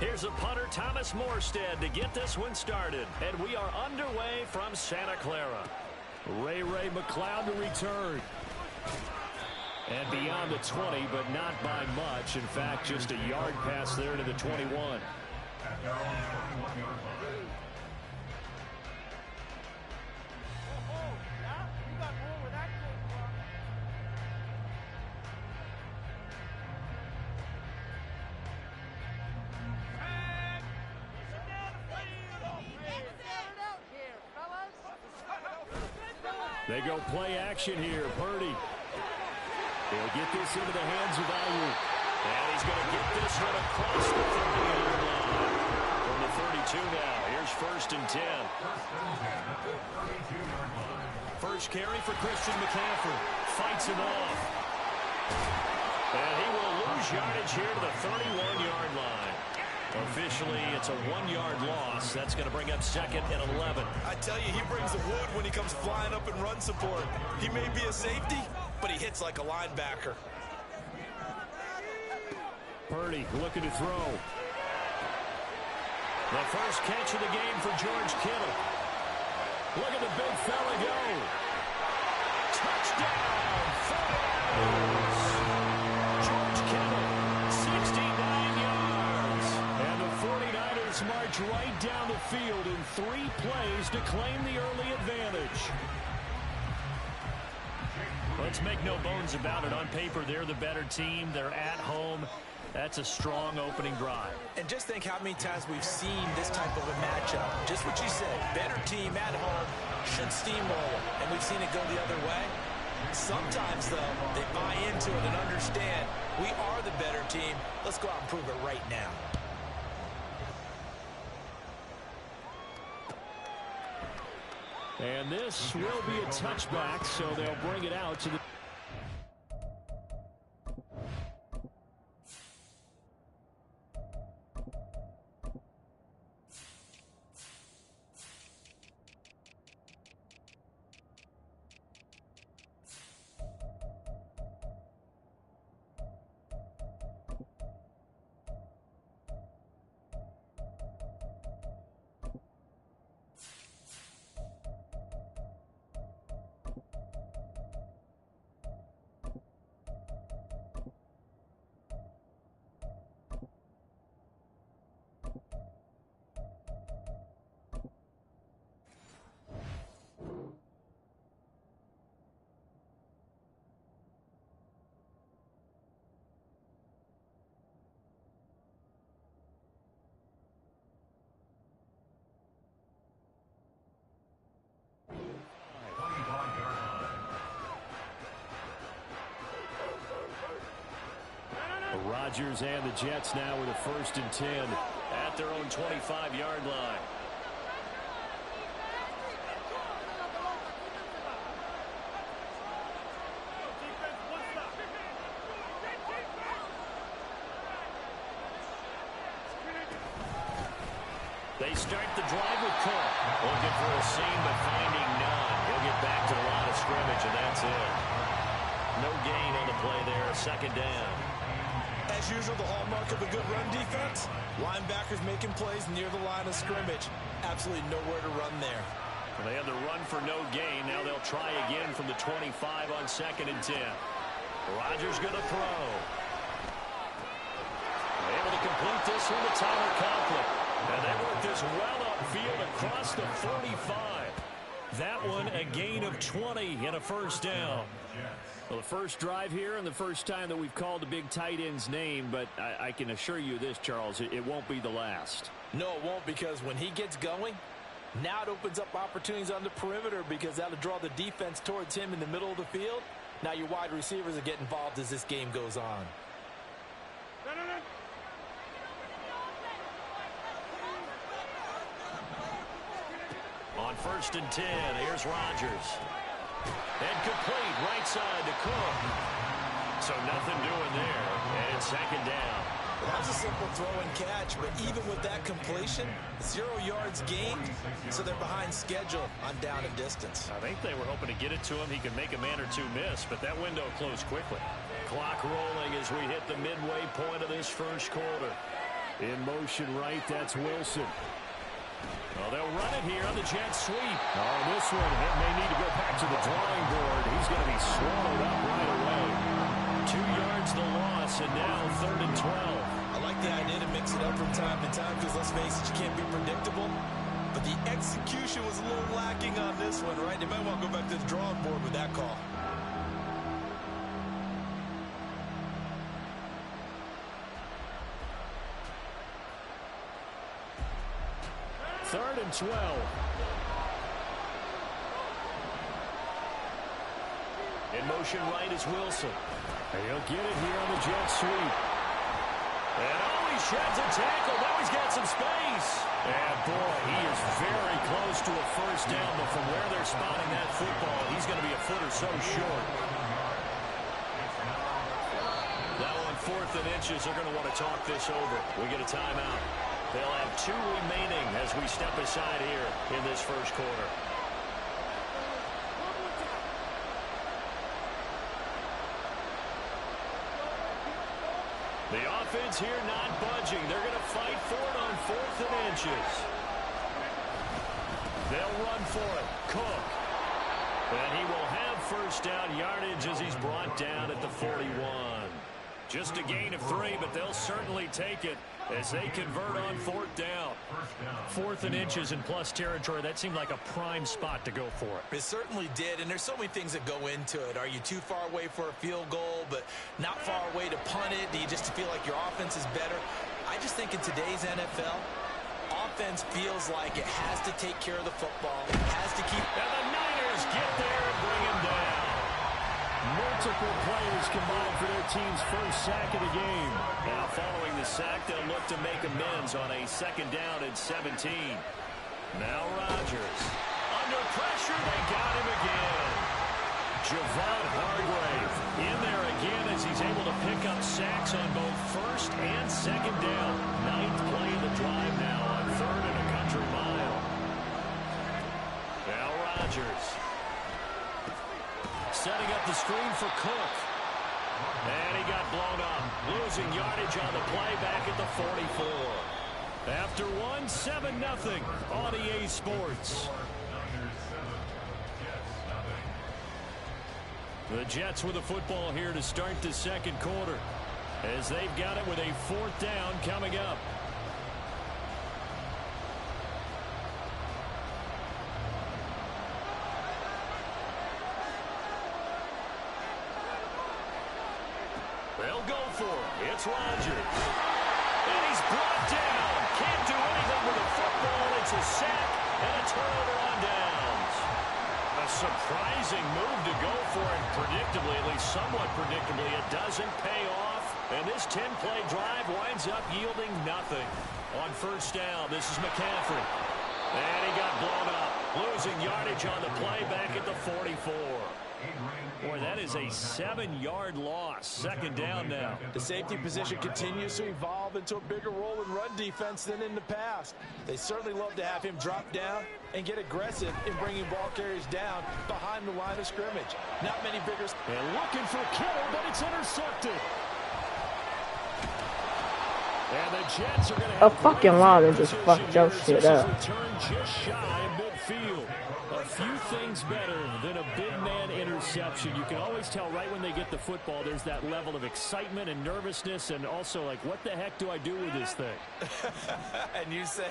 Here's a punter, Thomas Morstead, to get this one started. And we are underway from Santa Clara. Ray McLeod to return. And beyond the 20, but not by much. In fact, just a yard pass there to the 21. They go play action here. Purdy. He'll get this into the hands of Ayuk. And he's going to get this one across the 30-yard line. From the 32 now. Here's 1st and 10. First carry for Christian McCaffrey. Fights him off. And he will lose yardage here to the 31-yard line. Officially, it's a 1-yard loss. That's going to bring up 2nd and 11. I tell you, he brings the wood when he comes flying up in run support. He may be a safety, but he hits like a linebacker. Purdy looking to throw. The first catch of the game for George Kittle. Look at the big fella go. Touchdown! George Kittle, 69 yards. And the 49ers march right down the field in 3 plays to claim the early advantage. Let's make no bones about it. On paper, they're the better team. They're at home. That's a strong opening drive. And just think how many times we've seen this type of a matchup. Just what you said, better team at home should steamroll, and we've seen it go the other way. Sometimes, though, they buy into it and understand we are the better team. Let's go out and prove it right now. And this will be a touchback, so they'll bring it out to the... Rodgers and the Jets now with a 1st and 10 at their own 25-yard line. They start the drive with Cook. Looking for a seam, but finding none. He'll get back to the line of scrimmage, and that's it. No gain on the play there. 2nd down. As usual, the hallmark of a good run defense, linebackers making plays near the line of scrimmage. Absolutely nowhere to run there. Well, they had the run for no gain. Now they'll try again from the 25 on 2nd and 10. Rodgers going to throw. Able to complete this one to Tyler Conklin. And they work this well upfield across the 45. That one a gain of 20 and a 1st down. Well, the first drive here and the first time that we've called the big tight end's name, but I can assure you this, Charles, it won't be the last. No, it won't, because when he gets going, now it opens up opportunities on the perimeter because that'll draw the defense towards him in the middle of the field. Now your wide receivers will get involved as this game goes on. On 1st and 10, here's Rodgers. And complete, right side to Cook. So nothing doing there, and it's 2nd down. That was a simple throw and catch, but even with that completion, 0 yards gained, so they're behind schedule on down and distance. I think they were hoping to get it to him. He could make a man or two miss, but that window closed quickly. Clock rolling as we hit the midway point of this first quarter. In motion right, that's Wilson. Well, they'll run it here on the Jets sweep. Oh, this one, he may need to go back to the drawing board. He's going to be swallowed up right away. 2 yards the loss, and now 3rd and 12. I like the idea to mix it up from time to time because, let's face it, you can't be predictable. But the execution was a little lacking on this one, right? They might want to go back to the drawing board with that call. Third and 12. In motion right is Wilson. He'll get it here on the jet sweep. And oh, he sheds a tackle. Now he's got some space. And boy, he is very close to a first down, but from where they're spotting that football, he's going to be a foot or so short. Now on 4th and inches, they're going to want to talk this over. We get a timeout. They'll have 2 remaining as we step aside here in this first quarter. The offense here not budging. They're going to fight for it on 4th and inches. They'll run for it. Cook. And he will have first down yardage as he's brought down at the 41. Just a gain of 3, but they'll certainly take it as they convert on 4th down. 4th and inches in plus territory. That seemed like a prime spot to go for it. It certainly did, and there's so many things that go into it. Are you too far away for a field goal, but not far away to punt it? Do you just feel like your offense is better? I just think in today's NFL, offense feels like it has to take care of the football, has to keep... And the Niners get there and bring him down. Multiple players combined for their team's first sack of the game. Now following the sack, they'll look to make amends on a 2nd down and 17. Now Rodgers. Under pressure, they got him again. Javon Hargrave in there again as he's able to pick up sacks on both 1st and 2nd down. 9th play of the drive now on 3rd and a country mile. Now Rodgers. Setting up the screen for Cook. And he got blown up. Losing yardage on the play back at the 44. After 7-0 on EA Sports. The Jets with the football here to start the 2nd quarter, as they've got it with a 4th down coming up. They'll go for it. It's Rodgers. And he's brought down. Can't do anything with the football. It's a sack and a turnover on downs. A surprising move to go for it. Predictably, at least somewhat predictably, it doesn't pay off. And this 10-play drive winds up yielding nothing. On 1st down, this is McCaffrey. And he got blown up. Losing yardage on the play back at the 44. Boy, that is a 7-yard loss. 2nd down now. The safety position continues to evolve into a bigger role in run defense than in the past. They certainly love to have him drop down and get aggressive in bringing ball carriers down behind the line of scrimmage. Not many bigger... And looking for Kittle, but it's intercepted. And the Jets are going to have A fucking lineman just fucked your shit up. Return just shy of midfield. A few things better than a big man interception. You can always tell right when they get the football, there's that level of excitement and nervousness, and also like, what the heck do I do with this thing? And you say,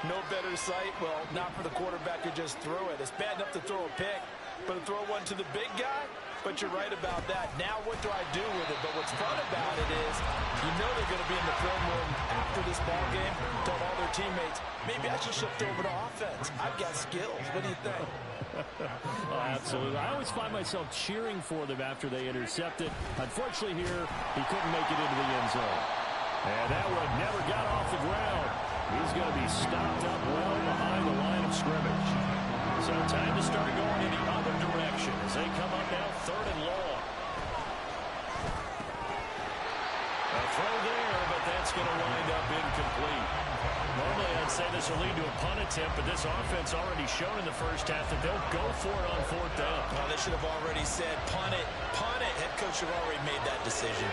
no better sight? Well, not for the quarterback who just threw it. It's bad enough to throw a pick, but to throw one to the big guy? But you're right about that. Now what do I do with it? But what's fun about it is you know they're going to be in the film room after this ball game, tell all their teammates, maybe I should shift over to offense. I've got skills. What do you think? Oh, absolutely. I always find myself cheering for them after they intercept it. Unfortunately here, he couldn't make it into the end zone. And that one never got off the ground. He's going to be stopped up well behind the line of scrimmage. So time to start going in the other direction as they come up now 3rd and long. A throw there, but that's going to wind up incomplete. Normally I'd say this will lead to a punt attempt, but this offense already shown in the first half that they'll go for it on 4th down. Well, they should have already said punt it, punt it. Head coach should have already made that decision.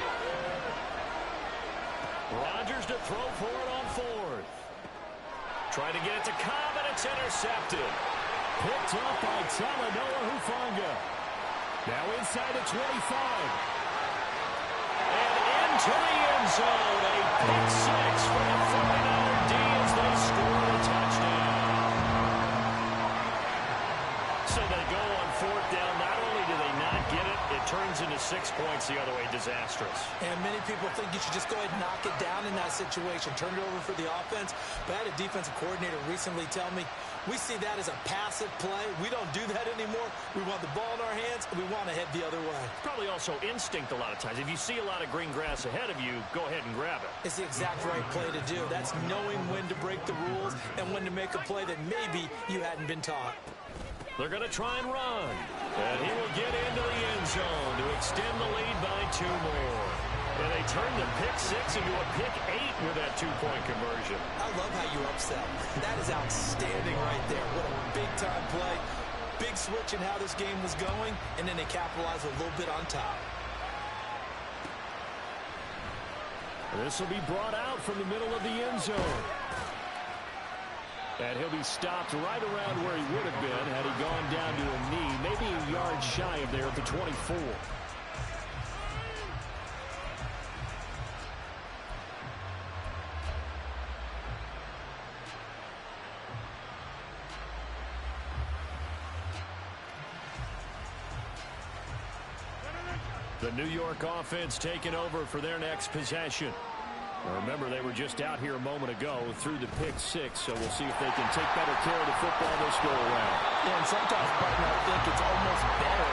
Rodgers to throw for it on Trying to get it to Cobb, and it's intercepted. Picked up by Talanoa Hufanga. Now inside the 25. And into the end zone. A pick six for the 49er D as they score a touchdown. So they go on fourth down. Not only do they not get it, it turns into 6 points the other way. Disastrous. And many people think you should just go ahead and knock it down in that situation. Turn it over for the offense. But I had a defensive coordinator recently tell me, we see that as a passive play. We don't do that anymore. We want the ball in our hands, and we want to head the other way. Probably also instinct a lot of times. If you see a lot of green grass ahead of you, go ahead and grab it. It's the exact right play to do. That's knowing when to break the rules and when to make a play that maybe you hadn't been taught. They're going to try and run. And he will get into the end zone to extend the lead by 2 more. And they turn the pick six into a pick 8 with that 2-point conversion. I love how you upset. That is outstanding right there. What a big-time play. Big switch in how this game was going, and then they capitalize a little bit on top. This will be brought out from the middle of the end zone. And he'll be stopped right around where he would have been had he gone down to a knee, maybe a yard shy of there at the 24. The New York offense taking over for their next possession. Now remember, they were just out here a moment ago through the pick six, so we'll see if they can take better care of the football this go around. Yeah, and sometimes, partner, I think it's almost better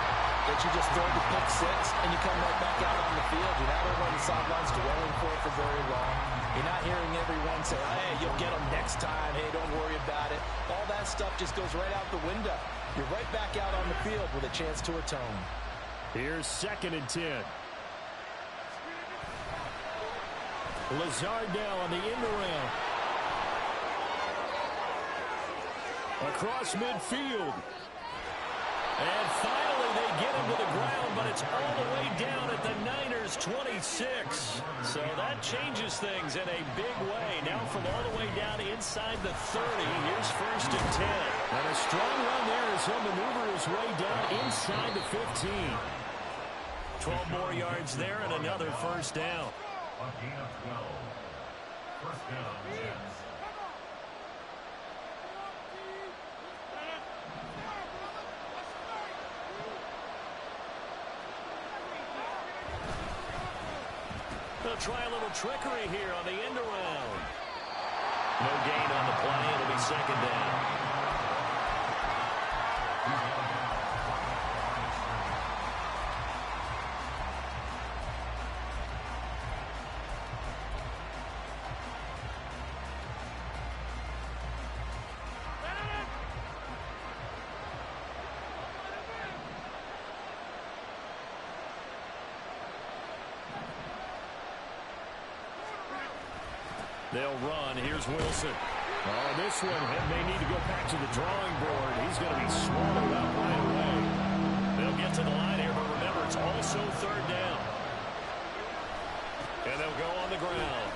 that you just throw the pick six and you come right back out on the field. You're not over on the sidelines dwelling for it for very long. You're not hearing everyone say, hey, you'll get them next time. Hey, don't worry about it. All that stuff just goes right out the window. You're right back out on the field with a chance to atone. Here's 2nd and 10. Lazard now on the end around. Across midfield. And finally they get him to the ground, but it's all the way down at the Niners' 26. So that changes things in a big way. Now from all the way down inside the 30, here's 1st and 10. And a strong run there as he'll maneuver his way down inside the 15. 12 more yards there and another 1st down. On gain of 12. 1st down, Jets. They'll try a little trickery here on the end around. No gain on the play. It'll be 2nd down. They'll run. Here's Wilson. Oh, this one may need to go back to the drawing board. He's going to be swallowed up right away. They'll get to the line here, but remember, it's also 3rd down. And they'll go on the ground.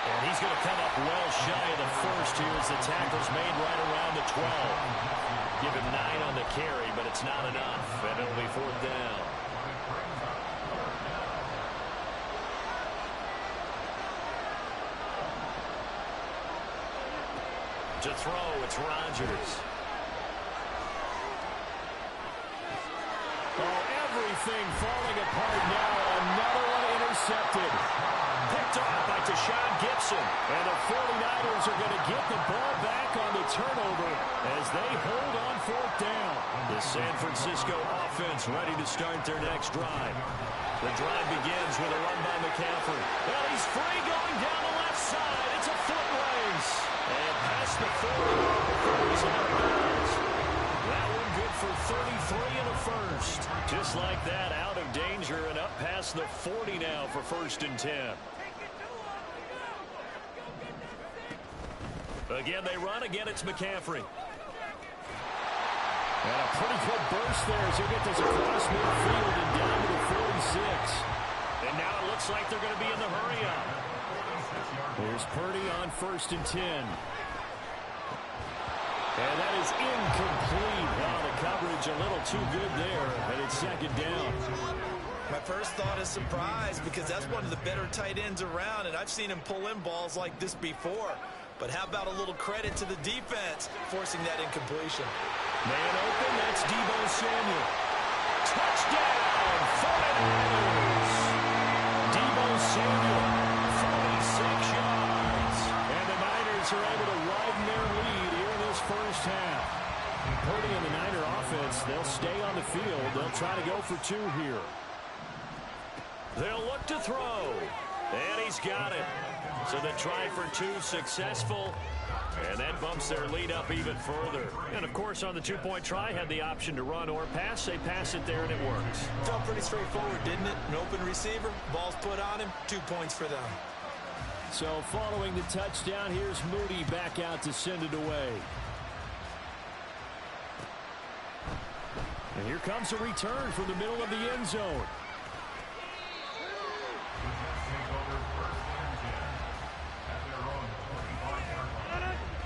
And he's going to come up well shy of the 1st here as the tackle's made right around the 12. Give him 9 on the carry, but it's not enough. And it'll be 4th down. To throw, it's Rodgers. Oh, everything falling apart now. Another one intercepted. Picked off by Deshaun Gibson. And the 49ers are going to get the ball back on the turnover as they hold on 4th down. The San Francisco offense ready to start their next drive. The drive begins with a run by McCaffrey. Well, he's free going down the left side. It's a foot race. And past the 40, before he's out of bounds. That one good for 33 and a 1st. Just like that, out of danger and up past the 40 now for 1st and 10. Again, they run. Again, it's McCaffrey. And a pretty good burst there as he gets this across midfield and down to the 46. And now it looks like they're going to be in the hurry-up. Here's Purdy on 1st and 10. And that is incomplete. Wow, the coverage a little too good there, and it's 2nd down. My first thought is surprise, because that's one of the better tight ends around, and I've seen him pull in balls like this before. But how about a little credit to the defense forcing that incompletion? Man open, that's Deebo Samuel. Touchdown, 49ers. Deebo Samuel, 46 yards. And the Niners are able to widen their lead here in this first half. Purdy and the Niner offense, they'll stay on the field. They'll try to go for 2 here. They'll look to throw. And he's got it. So the try for 2 successful. And that bumps their lead up even further. And, of course, on the 2-point try, had the option to run or pass. They pass it there, and it works. Felt pretty straightforward, didn't it? An open receiver, ball's put on him, 2 points for them. So following the touchdown, here's Moody back out to send it away. And here comes a return from the middle of the end zone.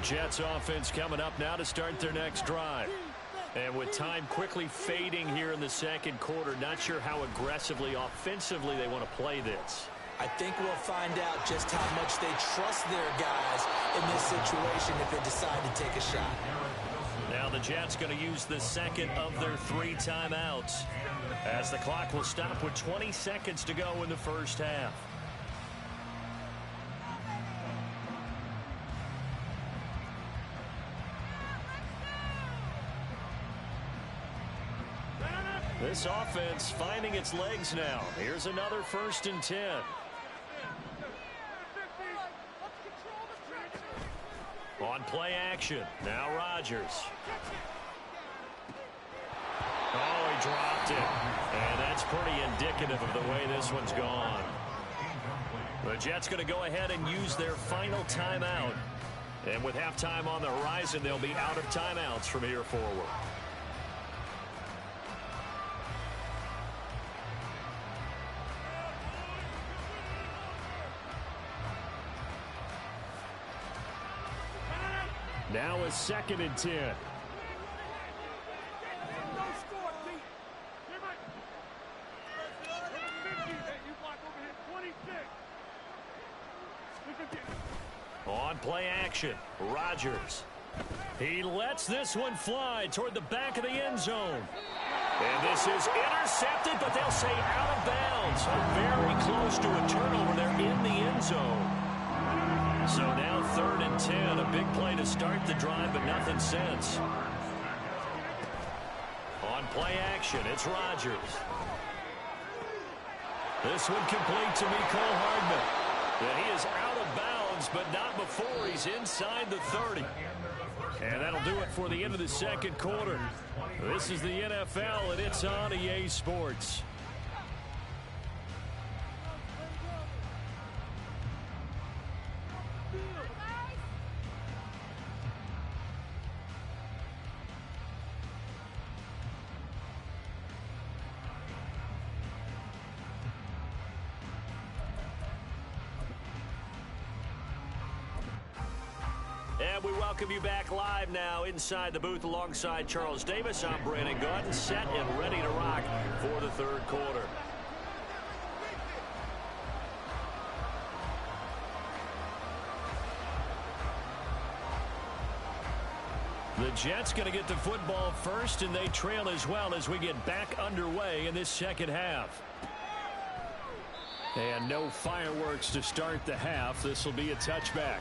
Jets offense coming up now to start their next drive. And with time quickly fading here in the 2nd quarter, not sure how aggressively, offensively they want to play this. I think we'll find out just how much they trust their guys in this situation if they decide to take a shot. Now the Jets going to use the 2nd of their 3 timeouts, as the clock will stop with 20 seconds to go in the first half. This offense finding its legs now. Here's another 1st and 10. On play action. Now Rodgers. Oh, he dropped it. And that's pretty indicative of the way this one's gone. The Jets going to go ahead and use their final timeout. And with halftime on the horizon, they'll be out of timeouts from here forward. Now a 2nd and 10. On play action, Rodgers. He lets this one fly toward the back of the end zone. And this is intercepted, but they'll say out of bounds. Very close to a turnover there in the end zone. So now 3rd and 10, a big play to start the drive, but nothing since. On play action, it's Rodgers. This one complete to Mecole Hardman. And he is out of bounds, but not before he's inside the 30. And that'll do it for the end of the 2nd quarter. This is the NFL, and it's on EA Sports. And we welcome you back live now inside the booth alongside Charles Davis. I'm Brandon Gaudin, set and ready to rock for the 3rd quarter. The Jets going to get the football first, and they trail as well as we get back underway in this 2nd half. And no fireworks to start the half. This will be a touchback.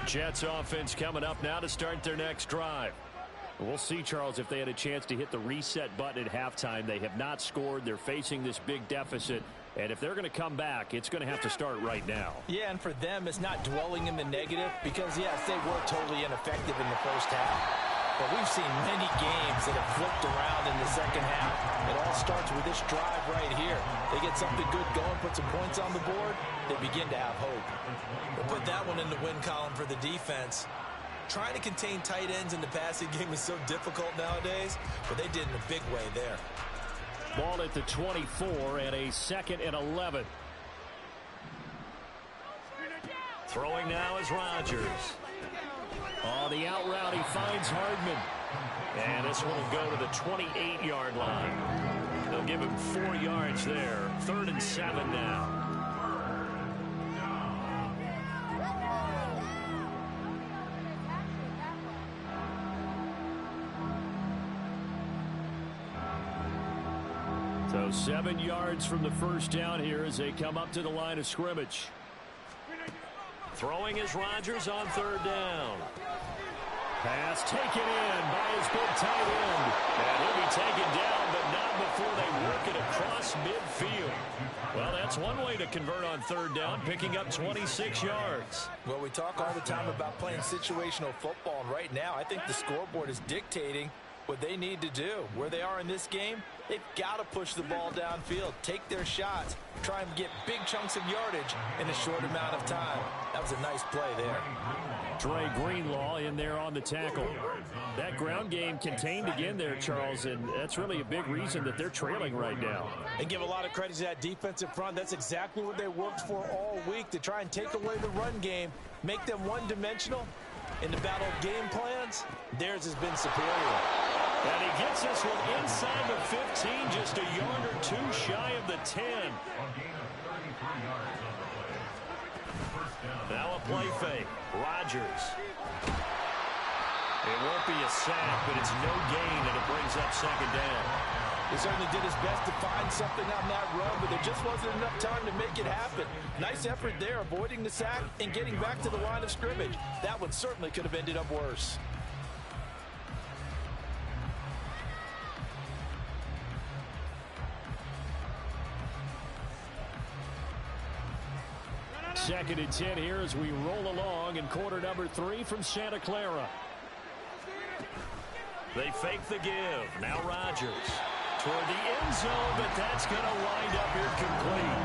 Jets offense coming up now to start their next drive. We'll see, Charles, if they had a chance to hit the reset button at halftime. They have not scored. They're facing this big deficit. And if they're going to come back, it's going to have to start right now. Yeah, and for them, it's not dwelling in the negative because, yes, they were totally ineffective in the first half. But we've seen many games that have flipped around in the second half. It all starts with this drive right here. They get something good going, put some points on the board, they begin to have hope. We'll put that one in the win column for the defense. Trying to contain tight ends in the passing game is so difficult nowadays, but they did in a big way there. Ball at the 24 and a 2nd and 11. Throwing now is Rodgers. On the out route, he finds Hardman. And this one will go to the 28-yard line. They'll give him 4 yards there. 3rd and 7 now. So 7 yards from the first down here as they come up to the line of scrimmage. Throwing is Rodgers on 3rd down. Pass taken in by his big tight end. And he'll be taken down, but not before they work it across midfield. Well, that's one way to convert on 3rd down, picking up 26 yards. Well, we talk all the time about playing situational football, and right now I think the scoreboard is dictating what they need to do. Where they are in this game, they've got to push the ball downfield, take their shots, try and get big chunks of yardage in a short amount of time. That was a nice play there. Dre Greenlaw in there on the tackle. That ground game contained again there, Charles, and that's really a big reason that they're trailing right now. And give a lot of credit to that defensive front. That's exactly what they worked for all week, to try and take away the run game, make them one-dimensional. In the battle of game plans, theirs has been superior. And he gets this one inside the 15, just a yard or 2 shy of the 10. Now a play fake. Rodgers. It won't be a sack, but it's no gain, and it brings up 2nd down. He certainly did his best to find something on that run, but there just wasn't enough time to make it happen. Nice effort there, avoiding the sack and getting back to the line of scrimmage. That one certainly could have ended up worse. Second and 10 here as we roll along in quarter number 3 from Santa Clara. They fake the give. Now Rodgers toward the end zone, but that's going to wind up incomplete.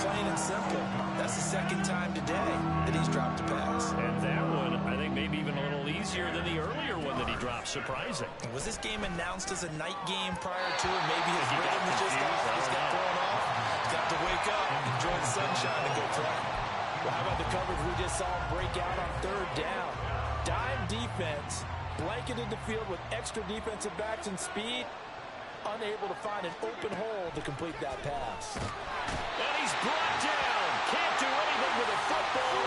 Plain and simple, that's the 2nd time today that he's dropped a pass. And that one, I think, maybe even a little easier than the earlier one that he dropped. Surprising. Was this game announced as a night game prior to it? Maybe his rhythm was just off. He's got thrown off. He's got to wake up, enjoy the sunshine, and go play. Well, how about the coverage we just saw him break out on 3rd down? Dime defense, blanketed the field with extra defensive backs and speed, unable to find an open hole to complete that pass. And he's brought down.